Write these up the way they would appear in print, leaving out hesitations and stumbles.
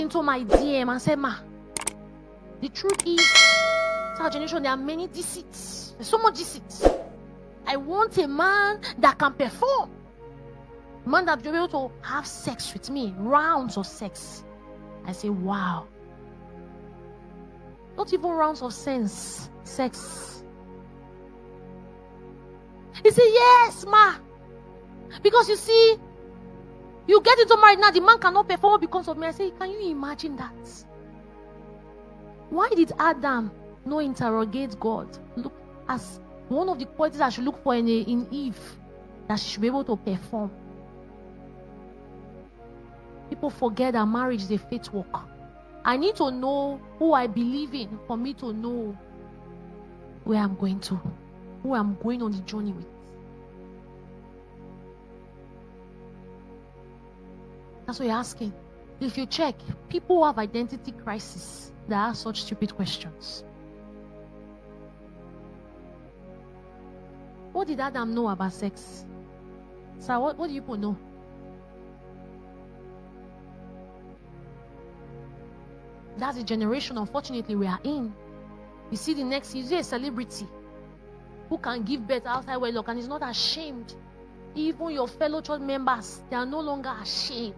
into my DM and said, Ma, the truth is, in our generation, there are many deceits. There's so much deceit. I want a man that can perform. A man that will be able to have sex with me, rounds of sex. I say, wow. Not even rounds of sex. He said, yes, ma. Because you see, you get into marriage now, the man cannot perform because of me. I say, can you imagine that? Why did Adam not interrogate God? Look, as one of the qualities I should look for in Eve, that she should be able to perform. People forget that marriage is a faith walk. I need to know who I believe in for me to know where I'm going to, who I'm going on the journey with. That's what you're asking. If you check, people who have identity crisis that ask such stupid questions. What did Adam know about sex? Sir, what do people know? That's the generation, unfortunately, we are in. You see the next, you see a celebrity who can give birth outside wedlock and is not ashamed. Even your fellow church members, they are no longer ashamed.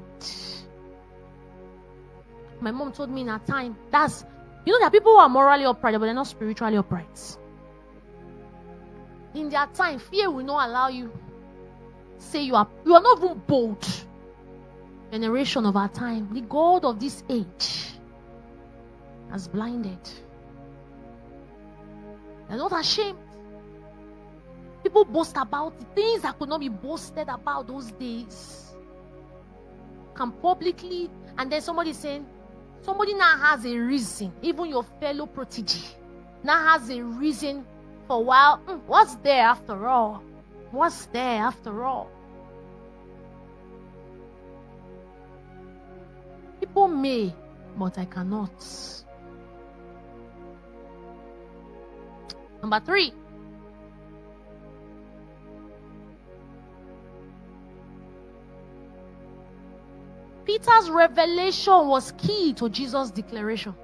My mom told me in her time, there are people who are morally upright, but they're not spiritually upright. In their time, fear will not allow you say you are not even bold. Generation of our time, the God of this age has blinded. They're not ashamed. People boast about the things that could not be boasted about those days. Come publicly, and then somebody saying, somebody now has a reason, even your fellow protege now has a reason for a while. What's there after all? What's there after all? People may, but I cannot. Number 3. Peter's revelation was key to Jesus' declaration,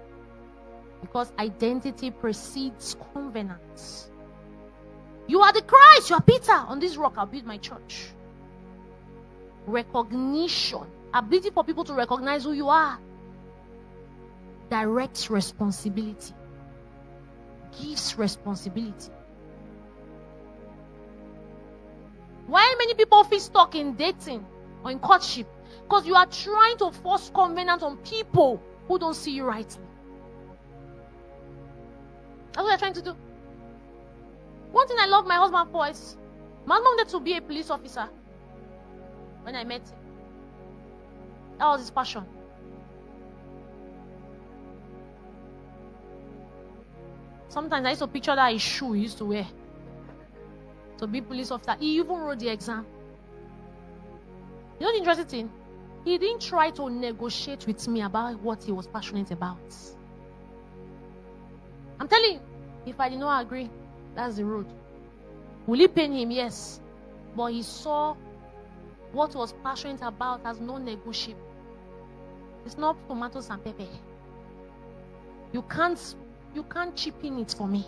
because identity precedes covenant. You are the Christ, you are Peter. On this rock I'll build my church. Recognition, ability for people to recognize who you are, directs responsibility, gives responsibility. Why many people feel stuck in dating or in courtship? Because you are trying to force covenant on people who don't see you rightly. That's what you're trying to do. One thing I love my husband for is, my husband wanted to be a police officer when I met him. That was his passion. Sometimes I used to picture that his shoe he used to wear to be police officer. He even wrote the exam. You know the interesting thing? He didn't try to negotiate with me about what he was passionate about. I'm telling you, if I did not agree, that's the road. Will it pain him? Yes. But he saw what he was passionate about as non-negotiable. It's not tomatoes and pepper. You can't cheapen it for me.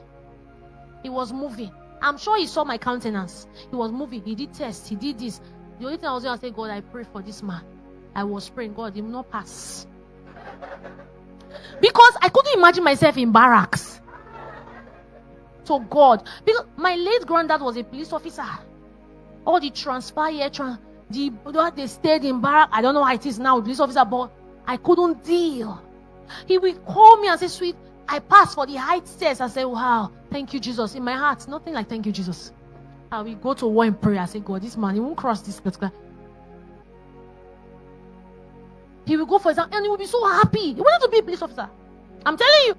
He was moving. I'm sure he saw my countenance. He was moving. He did tests. He did this. The only thing I was going to say, God, I pray for this man. I was praying, God, he will not pass. Because I couldn't imagine myself in barracks. To God. Because my late granddad was a police officer. All the transfer here, they stayed in barracks. I don't know how it is now, police officer, but I couldn't deal. He will call me and say, sweet, I passed for the height test. I say, wow, thank you, Jesus. In my heart, nothing like thank you, Jesus. I will go to war in prayer. I say, God, this man, he won't cross this particular. He will go for exam and he will be so happy. He wanted to be a police officer. I'm telling you.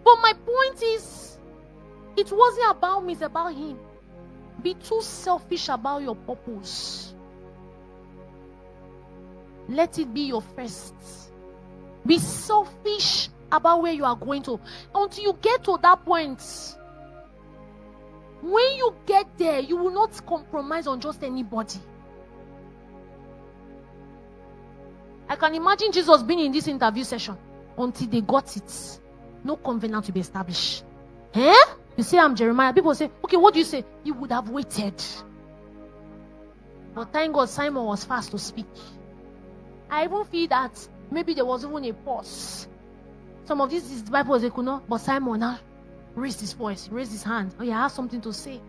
But my point is, it wasn't about me, it's about him. Be too selfish about your purpose. Let it be your first. Be selfish about where you are going to. Until you get to that point, when you get there, you will not compromise on just anybody. I can imagine Jesus being in this interview session until they got it. No covenant to be established. You say I'm Jeremiah. People say, okay, what do you say? You would have waited. But thank God Simon was fast to speak. I even feel that maybe there was even a pause. Some of these disciples, they could not, but Simon now raised his voice, raised his hand. Oh, yeah, I have something to say.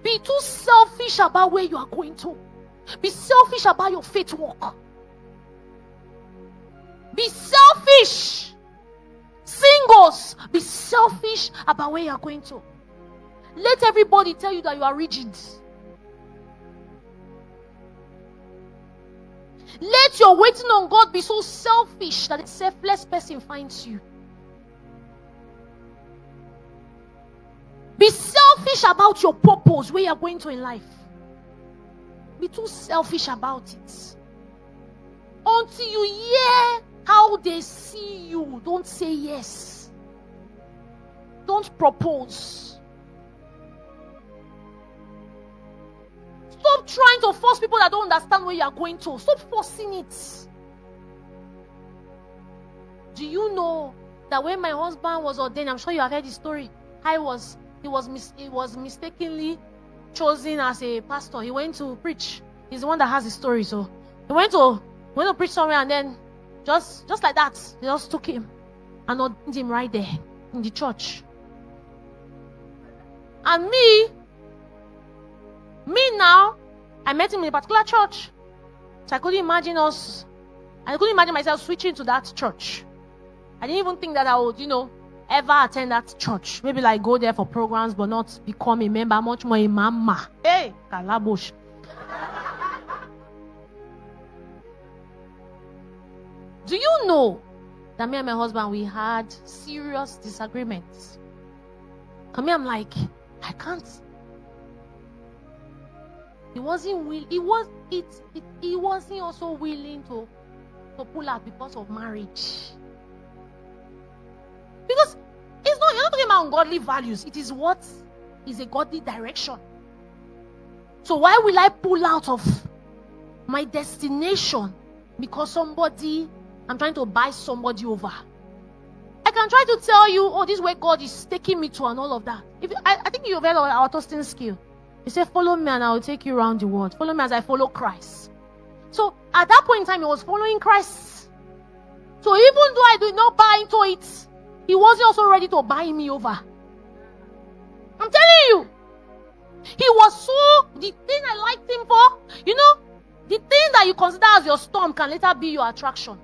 Be too selfish about where you are going to. Be selfish about your faith walk. Be selfish. Singles, be selfish about where you are going to. Let everybody tell you that you are rigid. Let your waiting on God be so selfish that a selfless person finds you. Be selfish about your purpose, where you are going to in life. Be too selfish about it. Until you hear how they see you, don't say yes. Don't propose. Stop trying to force people that don't understand where you are going to. Stop forcing it. Do you know that when my husband was ordained, I'm sure you have heard the story, he was mistakenly chosen as a pastor. He went to preach. He's the one that has the story. So he went to preach somewhere, and then just like that, they just took him and ordained him right there in the church. And me now, I met him in a particular church. So I couldn't imagine myself switching to that church. I didn't even think that I would, ever attend that church. Maybe like go there for programs, but not become a member, much more a mama. Hey, Kalabush. Do you know that me and my husband, we had serious disagreements? Come here, I'm like, I can't. He wasn't also willing to pull out because of marriage. Because you're not talking about ungodly values. It is what is a godly direction. So why will I pull out of my destination because I'm trying to buy somebody over? I can try to tell you, oh, this is where God is taking me to and all of that. I think you've heard of our Austin skill. He said, follow me and I will take you around the world. Follow me as I follow Christ. So at that point in time, he was following Christ. So even though I did not buy into it, he wasn't also ready to buy me over. I'm telling you. He was the thing I liked him for, the thing that you consider as your storm can later be your attraction.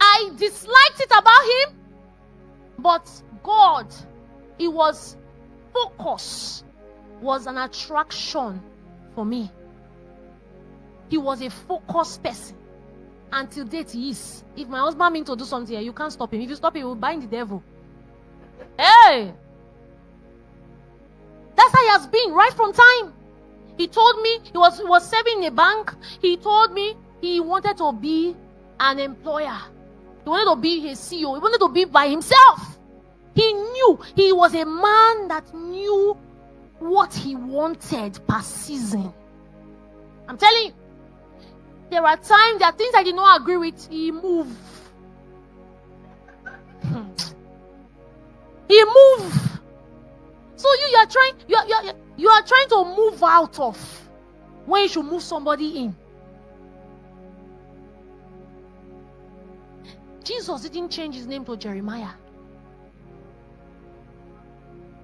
I disliked it about him, but God, focus was an attraction for me. He was a focused person. Until date he is. If my husband means to do something here, you can't stop him. If you stop him, he will bind the devil. Hey! That's how he has been right from time. He told me he was serving in a bank. He told me he wanted to be an employer. He wanted to be his CEO. He wanted to be by himself. He knew. He was a man that knew what he wanted per season. I'm telling you. There are times, there are things I did not agree with. He moved. He moved. So you are trying to move out of when you should move somebody in. Jesus didn't change his name to Jeremiah.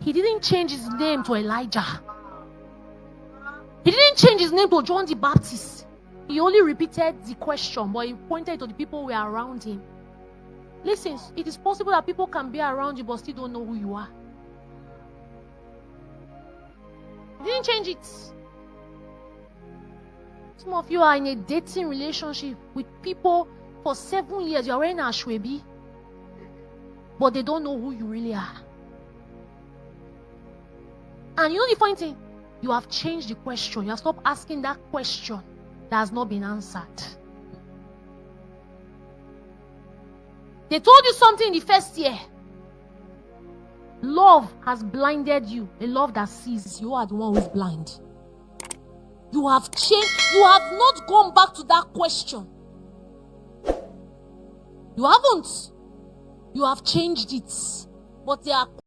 He didn't change his name to Elijah. He didn't change his name to John the Baptist. He only repeated the question, but he pointed to the people who were around him. Listen, it is possible that people can be around you but still don't know who you are. He didn't change it. Some of you are in a dating relationship with people for 7 years. You are wearing a ashwebi, but they don't know who you really are. And you know the funny thing? You have changed the question. You have stopped asking that question that has not been answered. They told you something in the first year. Love has blinded you. A love that sees. You are the one who is blind. You have changed. You have not gone back to that question. You haven't. You have changed it. But there are